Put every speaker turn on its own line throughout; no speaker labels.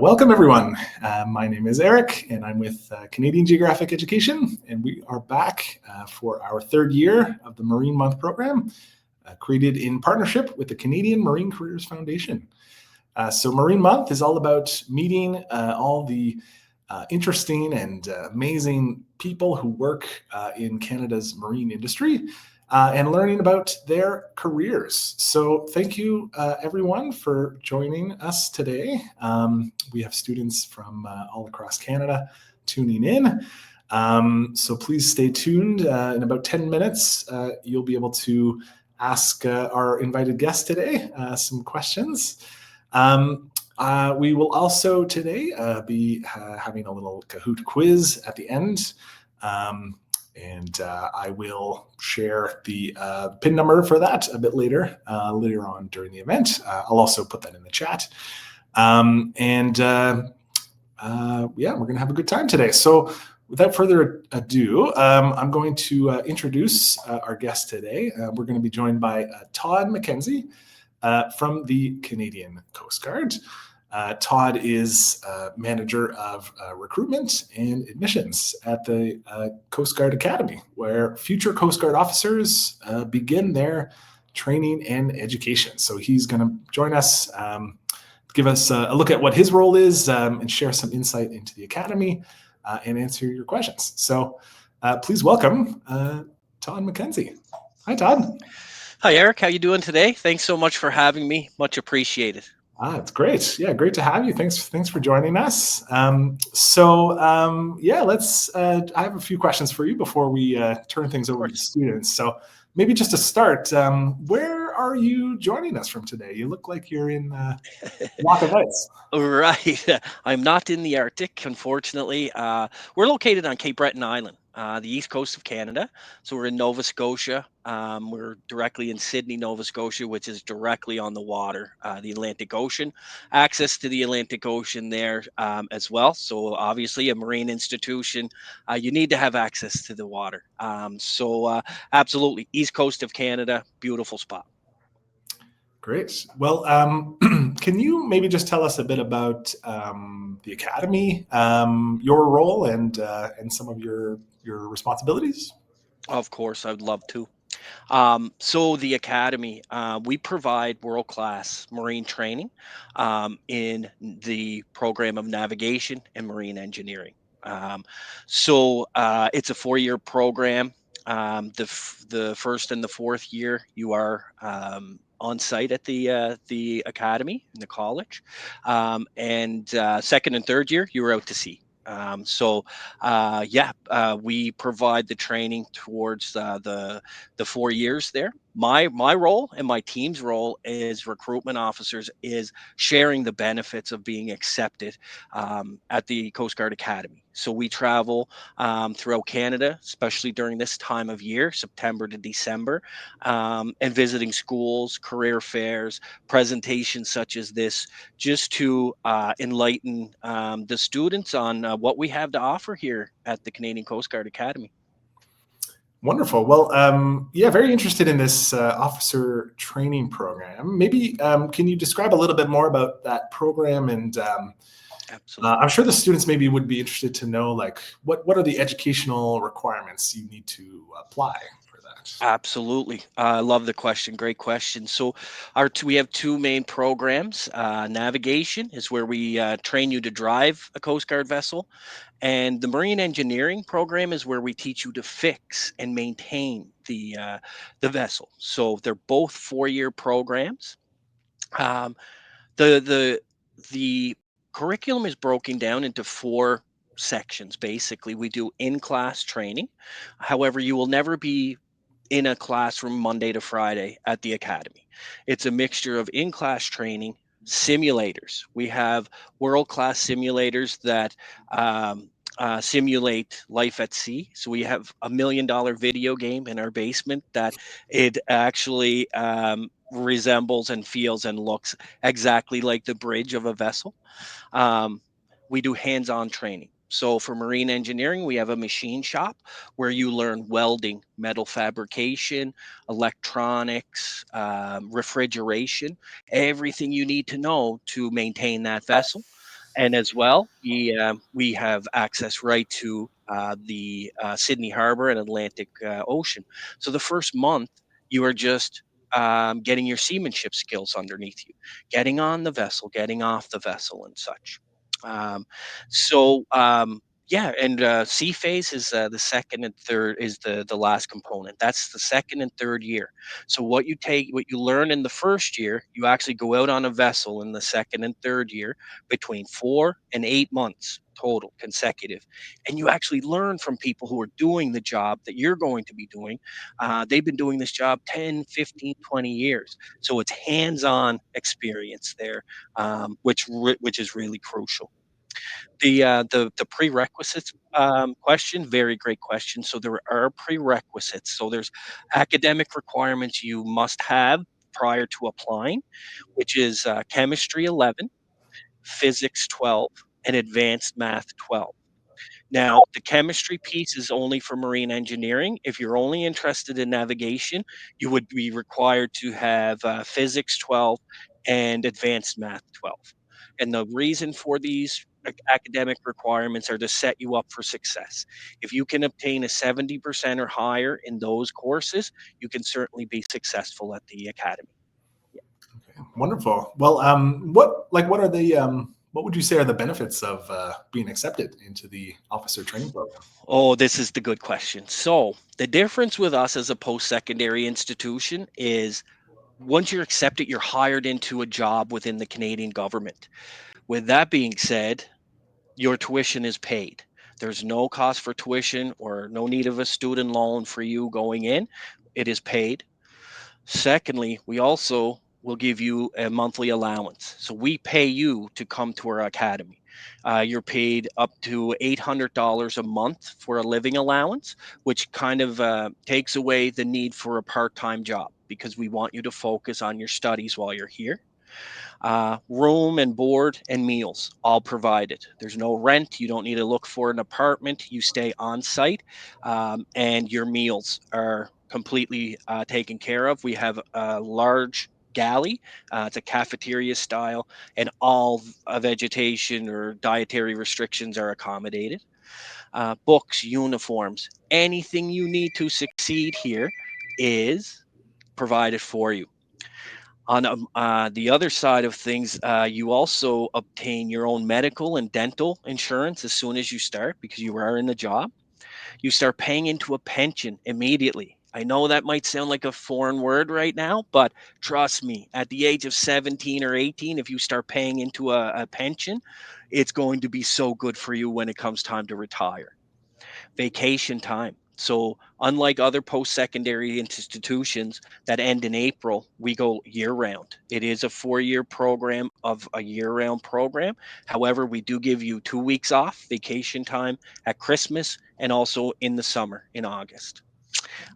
Welcome, everyone. My name is Eric, and I'm with Canadian Geographic Education, and we are back for our third year of the Marine Month program, created in partnership with the Canadian Marine Careers Foundation. So Marine Month is all about meeting all the interesting and amazing people who work in Canada's marine industry, and learning about their careers. So thank you, everyone, for joining us today. We have students from all across Canada tuning in. So please stay tuned. In about 10 minutes, you'll be able to ask our invited guest today some questions. We will also today be having a little Kahoot quiz at the end. And I will share the PIN number for that a bit later on during the event. I'll also put that in the chat. Yeah, we're going to have a good time today. So without further ado, I'm going to introduce our guest today. We're going to be joined by Todd McKenzie from the Canadian Coast Guard. Todd is manager of recruitment and admissions at the Coast Guard Academy, where future Coast Guard officers begin their training and education. So he's going to join us, give us a look at what his role is, and share some insight into the Academy and answer your questions. So please welcome Todd McKenzie. Hi, Todd.
Hi, Eric. How you doing today? Thanks so much for having me. Much appreciated.
It's great. Yeah, great to have you. Thanks for joining us. Yeah, let's. I have a few questions for you before we turn things over to students. So maybe just to start, where are you joining us from today? You look like you're in Lock of Ice.
Right. I'm not in the Arctic, unfortunately. We're located on Cape Breton Island, the east coast of Canada. So we're in Nova Scotia. We're directly in Sydney, Nova Scotia, which is directly on the water, the Atlantic Ocean. Access to the Atlantic Ocean there as well. So obviously a marine institution, you need to have access to the water. Absolutely, east coast of Canada, beautiful spot.
Great. Well, can you maybe just tell us a bit about the Academy, your role, and some of your responsibilities?
Of course, I'd love to. So the Academy, we provide world-class marine training in the program of navigation and marine engineering. It's a 4-year program. The first and the fourth year, you are on site at the academy in the college, and second and third year, you are out to sea. We provide the training towards the 4 years there. My role and my team's role as recruitment officers is sharing the benefits of being accepted at the Coast Guard Academy. So we travel throughout Canada, especially during this time of year, September to December, and visiting schools, career fairs, presentations such as this, just to enlighten the students on what we have to offer here at the Canadian Coast Guard Academy.
Wonderful. Well, yeah, very interested in this officer training program. Maybe can you describe a little bit more about that program? And
Absolutely.
I'm sure the students maybe would be interested to know, like, what are the educational requirements you need to apply for that?
Absolutely. I love the question. Great question. So we have two main programs. Navigation is where we train you to drive a Coast Guard vessel. And the marine engineering program is where we teach you to fix and maintain the vessel. So they're both 4-year programs. Um, the curriculum is broken down into 4 sections. Basically, we do in-class training. However, you will never be in a classroom Monday to Friday at the academy. It's a mixture of in-class training, simulators. We have world-class simulators that simulate life at sea. So we have a $1 million video game in our basement that it actually resembles and feels and looks exactly like the bridge of a vessel. Um, we do hands-on training. So for marine engineering, we have a machine shop where you learn welding, metal fabrication, electronics, refrigeration, everything you need to know to maintain that vessel. And as well, we have access right to the Sydney Harbor and Atlantic Ocean. So the first month, you are just getting your seamanship skills underneath you, getting on the vessel, getting off the vessel, and such. Um, so yeah, and sea phase is the second and third is the last component. That's the second and third year. So what you learn in the first year, you actually go out on a vessel in the second and third year between 4 and 8 months total consecutive. And you actually learn from people who are doing the job that you're going to be doing. They've been doing this job 10, 15, 20 years. So it's hands on experience there, which is really crucial. The prerequisites question, very great question. So there are prerequisites. So there's academic requirements you must have prior to applying, which is chemistry 11, physics 12, and advanced math 12. Now, the chemistry piece is only for marine engineering. If you're only interested in navigation, you would be required to have physics 12 and advanced math 12. And the reason for these academic requirements are to set you up for success. If you can obtain a 70% or higher in those courses, you can certainly be successful at the academy.
Wonderful. Well, what are the what would you say are the benefits of being accepted into the officer training program?
Oh, this is the good question. So, the difference with us as a post secondary institution is once you're accepted, you're hired into a job within the Canadian government. With that being said, your tuition is paid. There's no cost for tuition or no need of a student loan for you going in. It is paid. Secondly, we also will give you a monthly allowance. So we pay you to come to our academy. You're paid up to $800 a month for a living allowance, which kind of takes away the need for a part time job because we want you to focus on your studies while you're here. Room and board and meals all provided. There's no rent. You don't need to look for an apartment. You stay on site, and your meals are completely taken care of. We have a large galley. It's a cafeteria style, and all vegetation or dietary restrictions are accommodated. Books, uniforms, anything you need to succeed here is provided for you. On the other side of things, you also obtain your own medical and dental insurance as soon as you start because you are in the job. You start paying into a pension immediately. I know that might sound like a foreign word right now, but trust me, at the age of 17 or 18, if you start paying into a pension, it's going to be so good for you when it comes time to retire. Vacation time. So, unlike other post secondary institutions that end in April, we go year round. It is a 4 year program of a year round program. However, we do give you 2 weeks off vacation time at Christmas and also in the summer in August.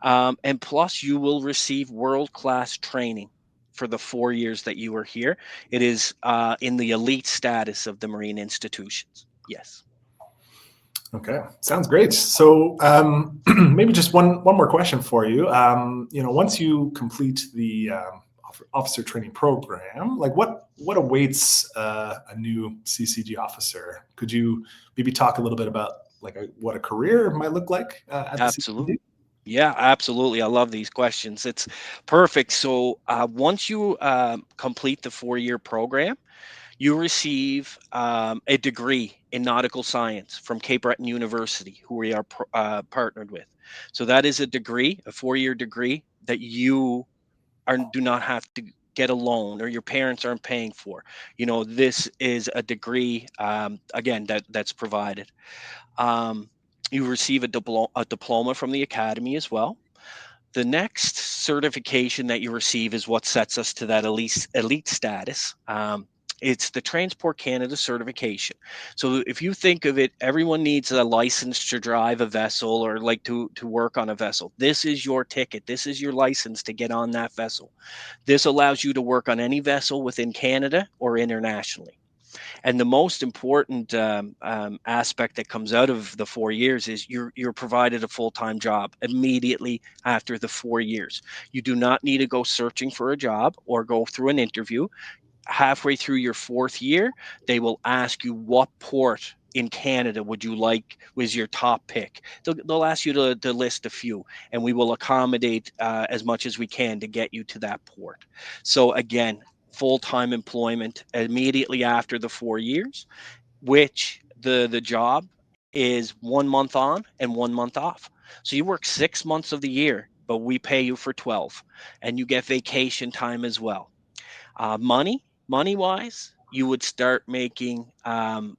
And plus, you will receive world class training for the 4 years that you are here. It is in the elite status of the marine institutions. Yes.
Okay, sounds great. So maybe just one more question for you. Once you complete the officer training program, like what awaits a new CCG officer? Could you maybe talk a little bit about what a career might look like at the
Absolutely.
CCG?
Yeah, absolutely. I love these questions. It's perfect. So once you complete the 4 year program, you receive a degree in nautical science from Cape Breton University, who we are partnered with. So that is a degree, a 4 year degree that you do not have to get a loan or your parents aren't paying for. This is a degree again that's provided. Um, you receive a diploma from the academy as well. The next certification that you receive is what sets us to that elite status. It's the Transport Canada certification. So if you think of it, everyone needs a license to drive a vessel or like to work on a vessel. This is your ticket. This is your license to get on that vessel. This allows you to work on any vessel within Canada or internationally. And the most important aspect that comes out of the 4 years is you're provided a full time job immediately after the 4 years. You do not need to go searching for a job or go through an interview. halfway through your 4th year, they will ask you what port in Canada would you like was your top pick. They'll ask you to list a few, and we will accommodate as much as we can to get you to that port. So again, full-time employment immediately after the 4 years, which the job is 1 month on and 1 month off. So you work 6 months of the year, but we pay you for 12, and you get vacation time as well. Money wise, you would start making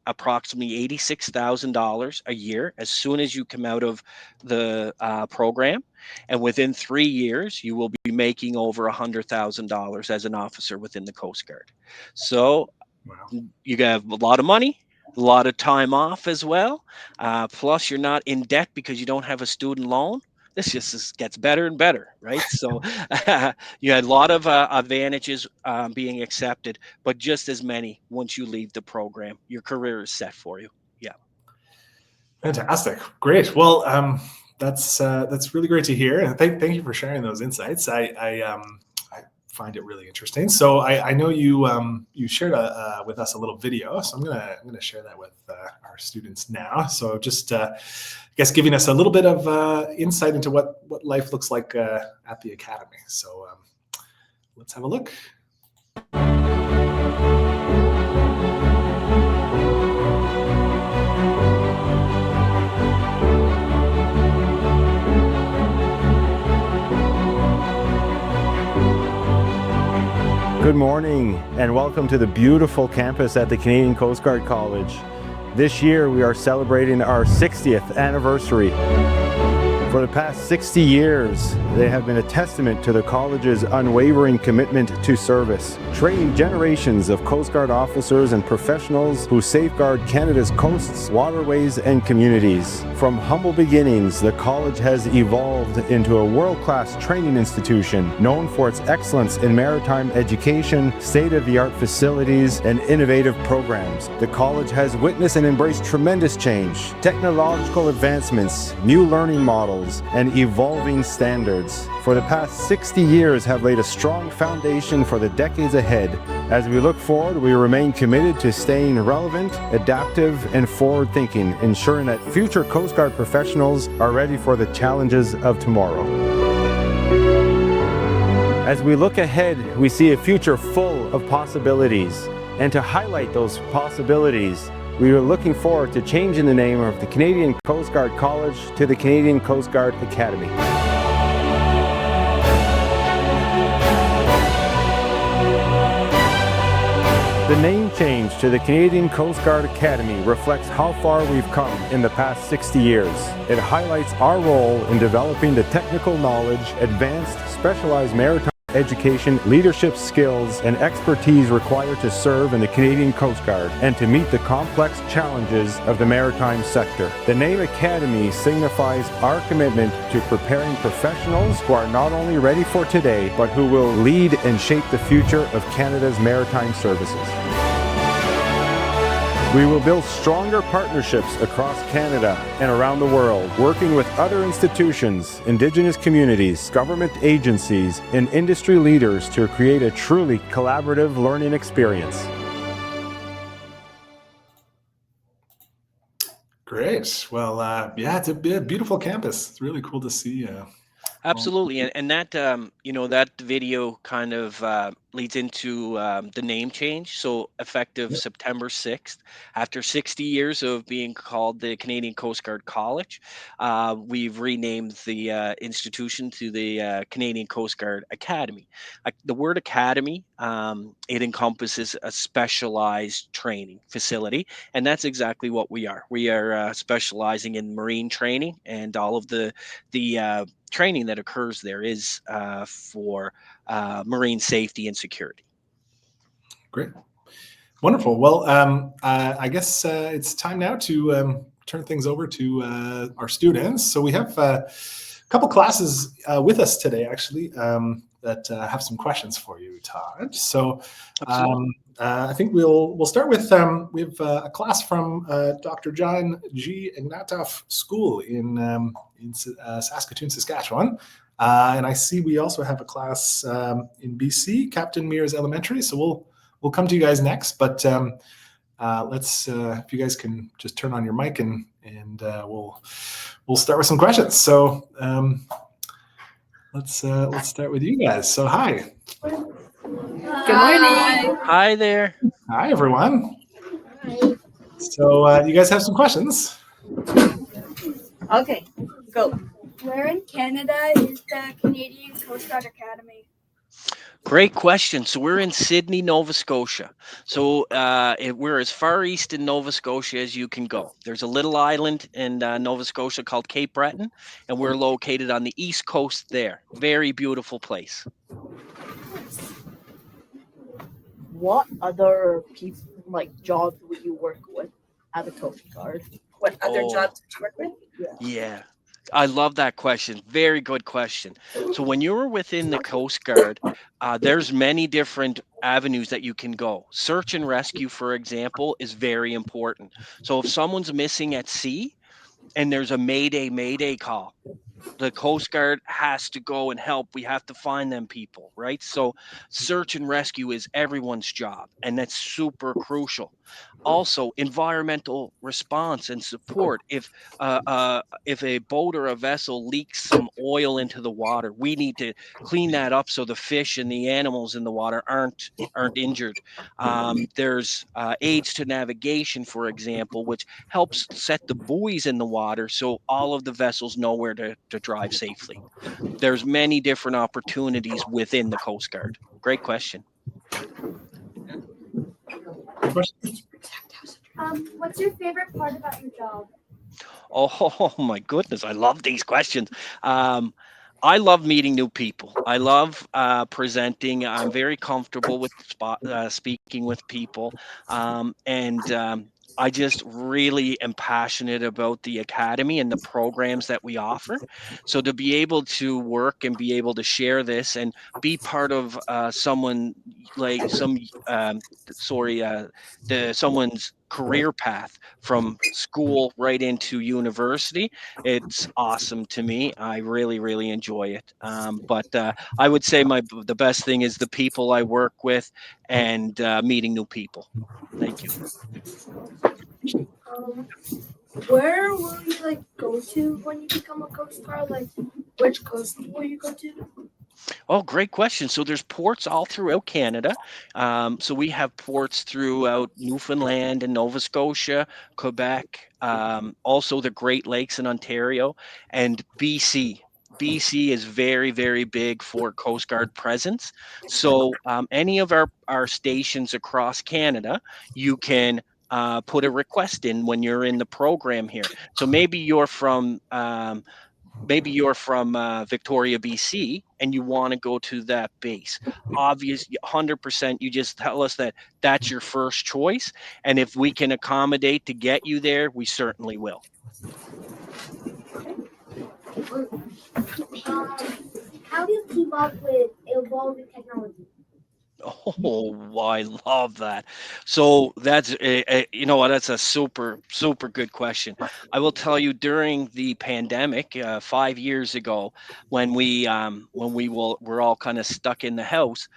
approximately $86,000 a year as soon as you come out of the program, and within 3 years, you will be making over $100,000 as an officer within the Coast Guard. So
Wow.
you have a lot of money, a lot of time off as well. Plus, you're not in debt because you don't have a student loan. This gets better and better, right? So you had a lot of advantages being accepted, but just as many once you leave the program. Your career is set for you. Yeah.
Fantastic. Great. Well, that's really great to hear. And thank you for sharing those insights. I find it really interesting. So I know you shared with us a little video, so I'm gonna share that with our students now. So just I guess giving us a little bit of insight into what life looks like at the academy. So let's have a look.
Good morning and welcome to the beautiful campus at the Canadian Coast Guard College. This year we are celebrating our 60th anniversary. For the past 60 years, they have been a testament to the college's unwavering commitment to service, training generations of Coast Guard officers and professionals who safeguard Canada's coasts, waterways, and communities. From humble beginnings, the college has evolved into a world-class training institution known for its excellence in maritime education, state-of-the-art facilities, and innovative programs. The college has witnessed and embraced tremendous change, technological advancements, new learning models, and evolving standards. For the past 60 years have laid a strong foundation for the decades ahead. As we look forward, we remain committed to staying relevant, adaptive, and forward-thinking, ensuring that future Coast Guard professionals are ready for the challenges of tomorrow. As we look ahead, we see a future full of possibilities. And to highlight those possibilities, we are looking forward to changing the name of the Canadian Coast Guard College to the Canadian Coast Guard Academy. The name change to the Canadian Coast Guard Academy reflects how far we've come in the past 60 years. It highlights our role in developing the technical knowledge, advanced, specialized maritime education, leadership skills, and expertise required to serve in the Canadian Coast Guard and to meet the complex challenges of the maritime sector. The name Academy signifies our commitment to preparing professionals who are not only ready for today, but who will lead and shape the future of Canada's maritime services. We will build stronger partnerships across Canada and around the world, working with other institutions, Indigenous communities, government agencies, and industry leaders to create a truly collaborative learning experience.
Great. Well, yeah, it's a beautiful campus. It's really cool to see.
Absolutely, and that that video kind of leads into the name change. So effective
Yep.
September 6th, after 60 years of being called the Canadian Coast Guard College, we've renamed the institution to the Canadian Coast Guard Academy. The word academy, it encompasses a specialized training facility, and that's exactly what we are. We are specializing in marine training, and all of the training that occurs there is for marine safety and security.
Great. Wonderful. Well, I guess it's time now to turn things over to our students. So we have a couple classes with us today, actually, that have some questions for you, Todd. So I think we'll start with we have a class from Dr. John G. Ignatoff School in Saskatoon, Saskatchewan. And I see we also have a class in BC, Captain Mears Elementary. So we'll we'll come to you guys next, but let's if you guys can just turn on your mic and we'll start with some questions. So let's start with you guys. So hi.
Good morning.
Hi there.
Hi everyone. So you guys have some questions?
Okay, go.
Where in Canada is the Canadian Coast Guard Academy?
Great question. So we're in Sydney, Nova Scotia. So we're as far east in Nova Scotia as you can go. There's a little island in Nova Scotia called Cape Breton, and we're located on the east coast there. Very beautiful place.
What other people, like jobs, would you work with at the Coast Guard? What other
Oh.
jobs would you work with?
Yeah, I love that question. Very good question. So when you're within the Coast Guard, there's many different avenues that you can go. Search and rescue, for example, is very important. So if someone's missing at sea and there's a mayday call, the Coast Guard has to go and help. We have to find them people, right? So search and rescue is everyone's job, and that's super crucial. Also, environmental response and support. If a boat or a vessel leaks some oil into the water, we need to clean that up so the fish and the animals in the water aren't injured. There's aids to navigation, for example, which helps set the buoys in the water so all of the vessels know where to drive safely. There's many different opportunities within the Coast Guard. Great question.
Questions?
What's your favorite part about your job?
Oh my goodness, I love these questions. I love meeting new people. I love presenting. I'm very comfortable with speaking with people, and I just really am passionate about the academy and the programs that we offer. So to be able to work and be able to share this and be part of someone like someone's career path from school right into university, it's awesome to me. I really enjoy it. But I would say the best thing is the people I work with and meeting new people. Thank you.
Where will you go to when you become a Coast Guard? Like, which coast will you go to?
Oh, great question. So there's ports all throughout Canada. So we have ports throughout Newfoundland and Nova Scotia, Quebec, also the Great Lakes in Ontario, and BC. BC is very big for Coast Guard presence. So any of our stations across Canada, you can put a request in when you're in the program here. So maybe you're from Victoria, BC, and you want to go to that base. Obviously, 100%, you just tell us that that's your first choice. And if we can accommodate to get you there, we certainly will.
How do you keep up with evolving technology?
Oh, I love that. So that's you know what? That's a super good question. I will tell you during the pandemic 5 years ago, when we're all kind of stuck in the house,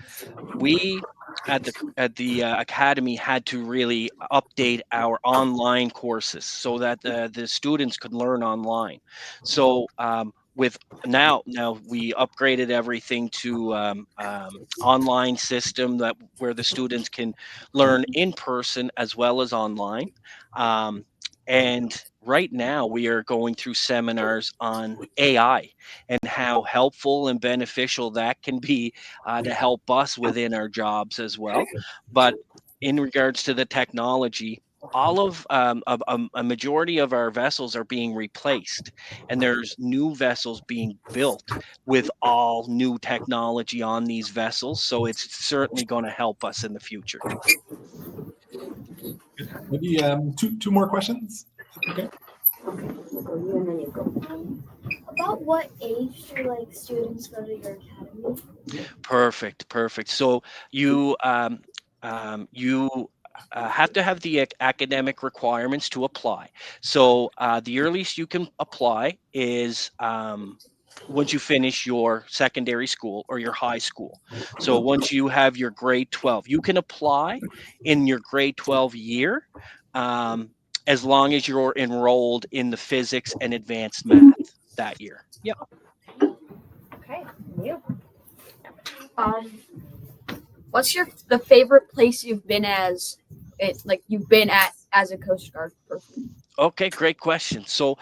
we at the academy had to really update our online courses so that the students could learn online. So with now we upgraded everything to online system that where the students can learn in person as well as online. And right now we are going through seminars on AI and how helpful and beneficial that can be to help us within our jobs as well. But in regards to the technology, all of a majority of our vessels are being replaced, and there's new vessels being built with all new technology on these vessels. So it's certainly going to help us in the future.
Maybe two more questions. Okay.
About what age do students go to your academy?
Perfect. So you have to have the academic requirements to apply. So the earliest you can apply is once you finish your secondary school or your high school. So once you have your grade 12, you can apply in your grade 12 year, as long as you're enrolled in the physics and advanced math that year. Yep.
Okay. You. What's the favorite place you've been as a Coast Guard person?
Okay, great question. So,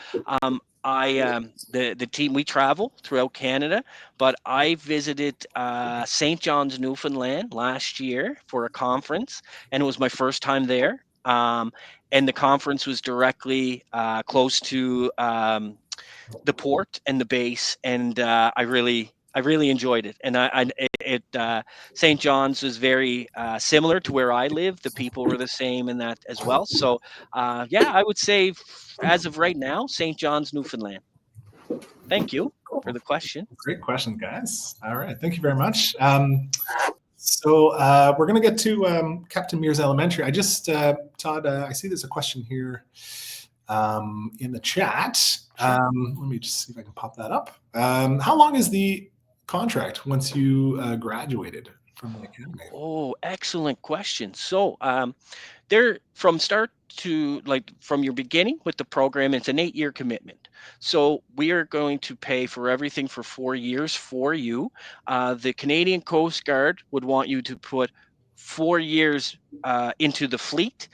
the team, we travel throughout Canada, but I visited St. John's, Newfoundland last year for a conference, and it was my first time there. And the conference was directly close to the port and the base, and I really enjoyed it. And St. John's was very similar to where I live. The people were the same in that as well. So yeah, I would say as of right now, St. John's, Newfoundland. Thank you for the question.
Great question, guys. All right, thank you very much. So we're going to get to Captain Mears Elementary. I just, Todd, I see there's a question here in the chat. Let me just see if I can pop that up. How long is the contract once you graduated from the academy?
Oh, excellent question. So they're from start to from your beginning with the program, it's an 8-year commitment. So we are going to pay for everything for 4 years for you. The Canadian Coast Guard would want you to put 4 years into the fleet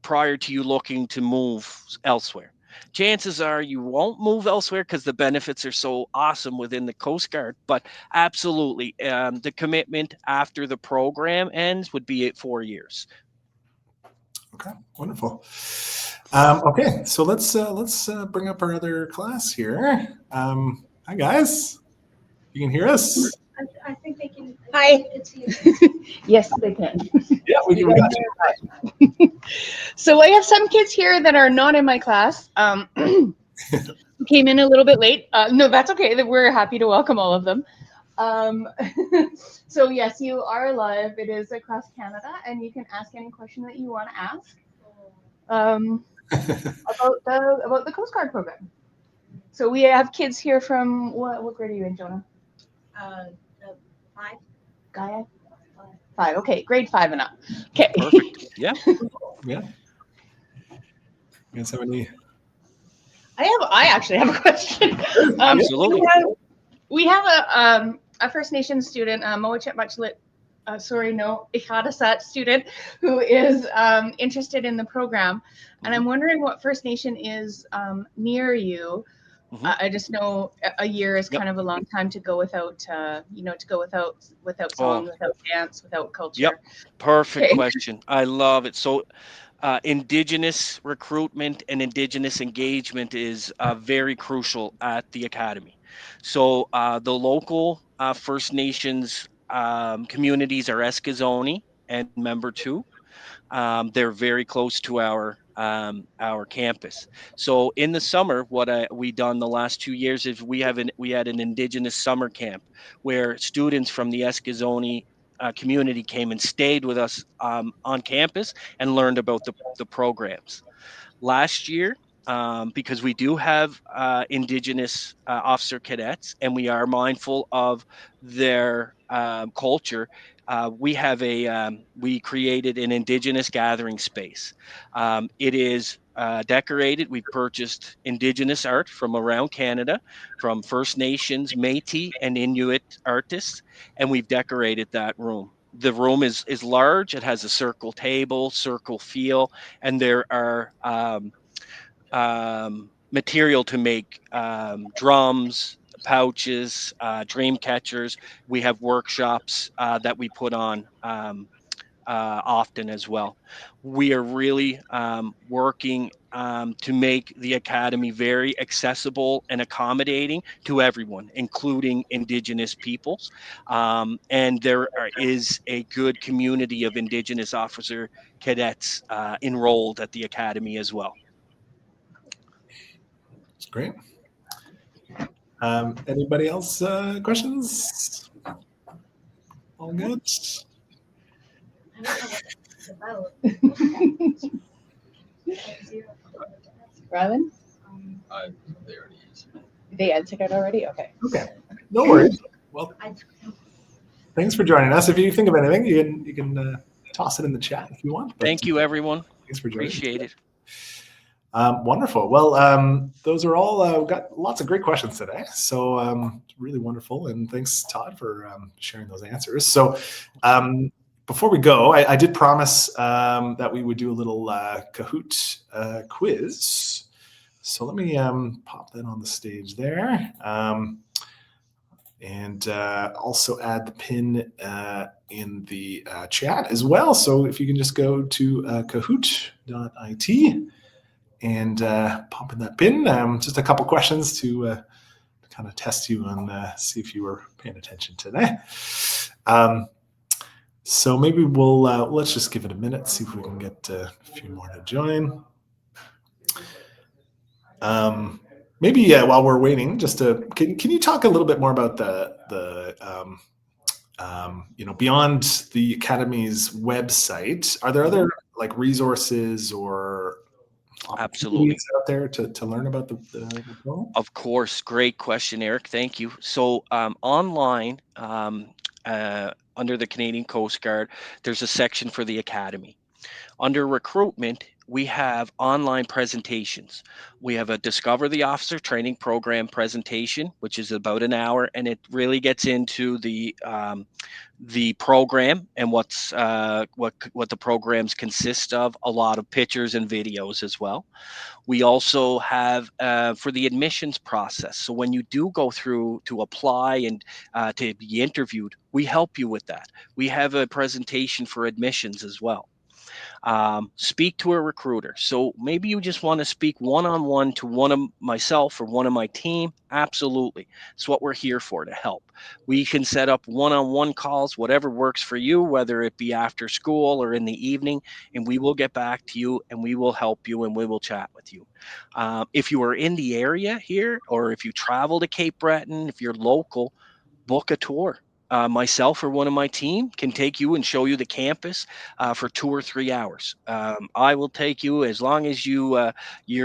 prior to you looking to move elsewhere. Chances are you won't move elsewhere because the benefits are so awesome within the Coast Guard, but absolutely, the commitment after the program ends would be 4 years.
Okay, wonderful. Okay, so let's bring up our other class here. Hi guys, you can hear us?
I think they can.
Hi.
It's you.
Yes, they can.
Yeah, we got you.
So I have some kids here that are not in my class. Came in a little bit late. No, that's okay. We're happy to welcome all of them. So yes, you are live. It is across Canada, and you can ask any question that you want to ask about the Coast Guard program. So we have kids here from what grade are you in, Jonah?
5.
Gaia? 5. Okay, grade 5 and up. Okay.
Perfect. Yeah.
Yeah. You guys have any?
I actually have a question.
Absolutely.
We have a First Nations student, Mowichet Muchlit, Ihatasat student who is interested in the program, and I'm wondering what First Nation is near you. I just know a year is kind of a long time to go without, song, without dance, without culture.
Yep. Perfect question. I love it. So Indigenous recruitment and Indigenous engagement is very crucial at the Academy. So the local First Nations communities are Eskizoni and Member 2. They're very close to our campus. So in the summer, what we done the last 2 years is we had an Indigenous summer camp where students from the Eskizoni community came and stayed with us on campus and learned about the programs. Last year, because we do have Indigenous officer cadets and we are mindful of their culture, we created an Indigenous gathering space. It is decorated. We've purchased Indigenous art from around Canada, from First Nations, Métis, and Inuit artists, and we've decorated that room. The room is large. It has a circle table, circle feel, and there are material to make drums, pouches, dream catchers. We have workshops that we put on often as well. We are really working to make the Academy very accessible and accommodating to everyone, including Indigenous peoples. And there is a good community of Indigenous officer cadets enrolled at the Academy as well.
That's great. Anybody else questions? All good?
Robin?
They already answered.
They answered it already? Okay.
Okay, no worries. Well, thanks for joining us. If you think of anything, you can toss it in the chat if you want. But,
Thank you, everyone.
Thanks for joining.
Appreciate it.
Wonderful. Well, those are all, we've got lots of great questions today. So really wonderful. And thanks, Todd, for sharing those answers. So before we go, I did promise that we would do a little Kahoot quiz. So let me pop that on the stage there. And also add the pin in the chat as well. So if you can just go to kahoot.it and pop in that pin. Just a couple questions to kind of test you and see if you were paying attention today. So maybe we'll let's just give it a minute, see if we can get a few more to join. Maybe while we're waiting, just can you talk a little bit more about the beyond the Academy's website? Are there other like resources or
Absolutely
out there to learn about the program?
Of course, great question, Eric. Thank you. So online under the Canadian Coast Guard, there's a section for the Academy. Under recruitment, we have online presentations. We have a Discover the Officer training program presentation, which is about an hour, and it really gets into the program and what the programs consist of. A lot of pictures and videos as well. We also have for the admissions process. So when you do go through to apply and to be interviewed, we help you with that. We have a presentation for admissions as well. Speak to a recruiter. So maybe you just want to speak one-on-one to one of myself or one of my team. Absolutely. It's what we're here for, to help. We can set up one-on-one calls, whatever works for you, whether it be after school or in the evening, and we will get back to you and we will help you and we will chat with you. If you are in the area here, or if you travel to Cape Breton, if you're local, book a tour. Myself or one of my team can take you and show you the campus for 2 or 3 hours. I will take you as long as you're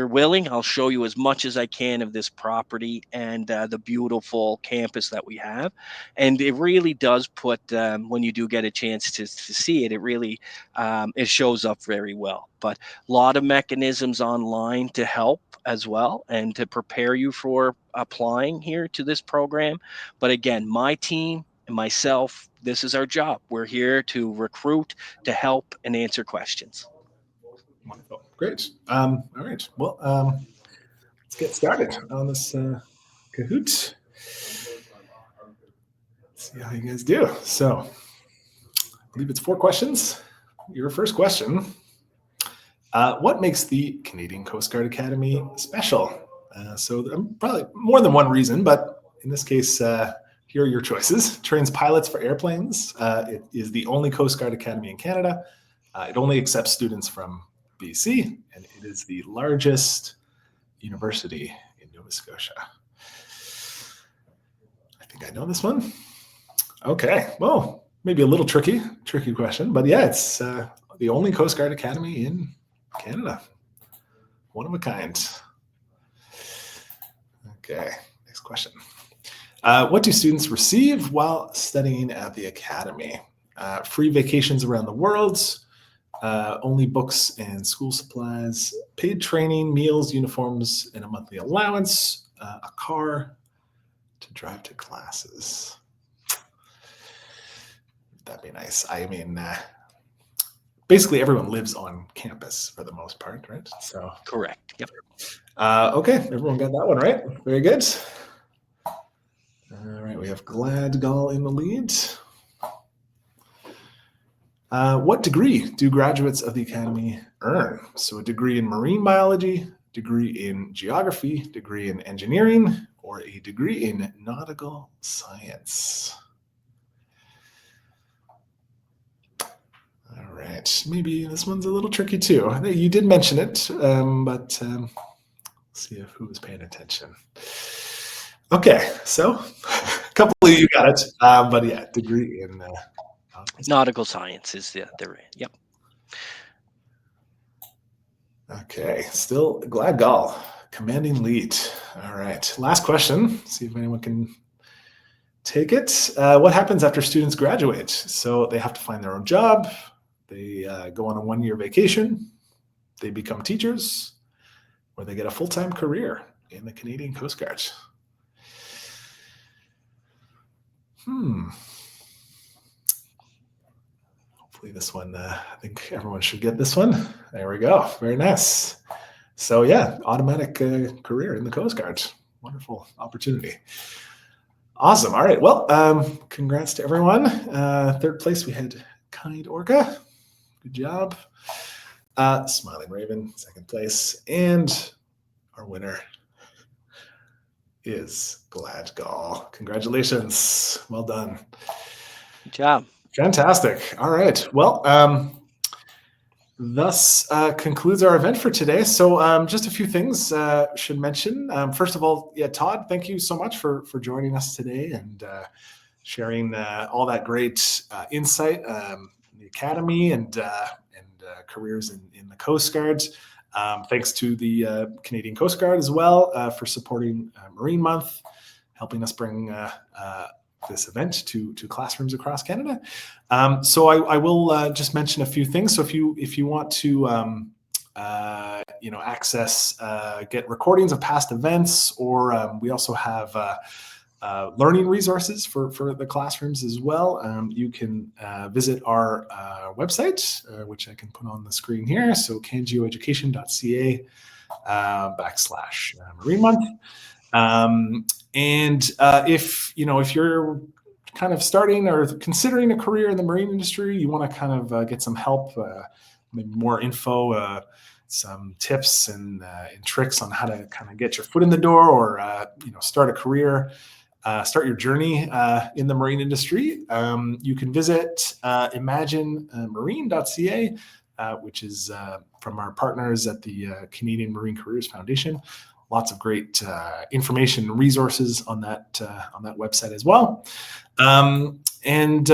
willing. I'll show you as much as I can of this property and the beautiful campus that we have. And it really does put, when you do get a chance to see it, it really it shows up very well. But a lot of mechanisms online to help as well and to prepare you for applying here to this program. But again, my team and myself, this is our job. We're here to recruit, to help, and answer questions.
Wonderful. Great. All right. Well, let's get started on this Kahoot. Let's see how you guys do. So I believe it's 4 questions. Your first question, what makes the Canadian Coast Guard Academy special? So probably more than one reason, but in this case, here are your choices. Trains pilots for airplanes. It is the only Coast Guard Academy in Canada. It only accepts students from BC, and it is the largest university in Nova Scotia. I think I know this one. Okay, well, maybe a little tricky question, but yeah, it's the only Coast Guard Academy in Canada. One of a kind. Okay, next question. What do students receive while studying at the Academy? Free vacations around the world, only books and school supplies, paid training, meals, uniforms, and a monthly allowance, a car to drive to classes. That'd be nice. I mean, basically everyone lives on campus for the most part, right? So
correct. Yep.
Okay, everyone got that one right. Very good. All right, we have Gladgall in the lead. What degree do graduates of the Academy earn? So a degree in marine biology, degree in geography, degree in engineering, or a degree in nautical science? All right, maybe this one's a little tricky too. You did mention it, but let's see if who was paying attention. Okay, so a couple of you got it, but yeah, degree in
nautical science is the yep.
Okay, still Gladgall Commanding lead. All right. Last question. See if anyone can take it. What happens after students graduate? So they have to find their own job. They go on a 1-year vacation. They become teachers, or they get a full-time career in the Canadian Coast Guard. Hopefully this one, I think everyone should get this one. There we go. Very nice. So yeah, automatic career in the Coast Guard. Wonderful opportunity. Awesome. All right. Well, congrats to everyone. Third place, we had Kind Orca. Good job. Smiling Raven, second place. And our winner is Gladgall. Congratulations. Well done.
Good job.
Fantastic. All right. Well, thus concludes our event for today. So just a few things should mention. First of all, yeah, Todd, thank you so much for joining us today and sharing all that great insight in the Academy and careers in the Coast Guard. Thanks to the Canadian Coast Guard as well for supporting Marine Month, helping us bring this event to classrooms across Canada. So I will just mention a few things. So if you want to access, get recordings of past events, or we also have learning resources for the classrooms as well. You can visit our website, which I can put on the screen here. So cangioeducation.ca /Marine Month. And if you're kind of starting or considering a career in the marine industry, you want to kind of get some help, maybe more info, some tips and tricks on how to kind of get your foot in the door, or start a career, start your journey in the marine industry, you can visit imaginemarine.ca, which is from our partners at the Canadian Marine Careers Foundation. Lots of great information and resources on that website as well. And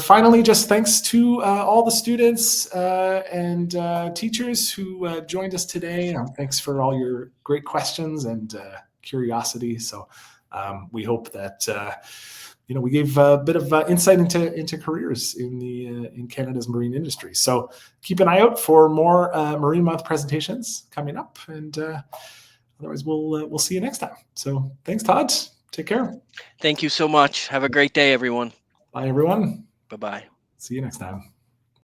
finally, just thanks to all the students and teachers who joined us today. Thanks for all your great questions and curiosity. So we hope that we gave a bit of insight into careers in Canada's marine industry. So keep an eye out for more Marine Month presentations coming up, and otherwise we'll see you next time. So thanks, Todd. Take care.
Thank you so much. Have a great day, everyone.
Bye, everyone.
Bye-bye.
See you next time.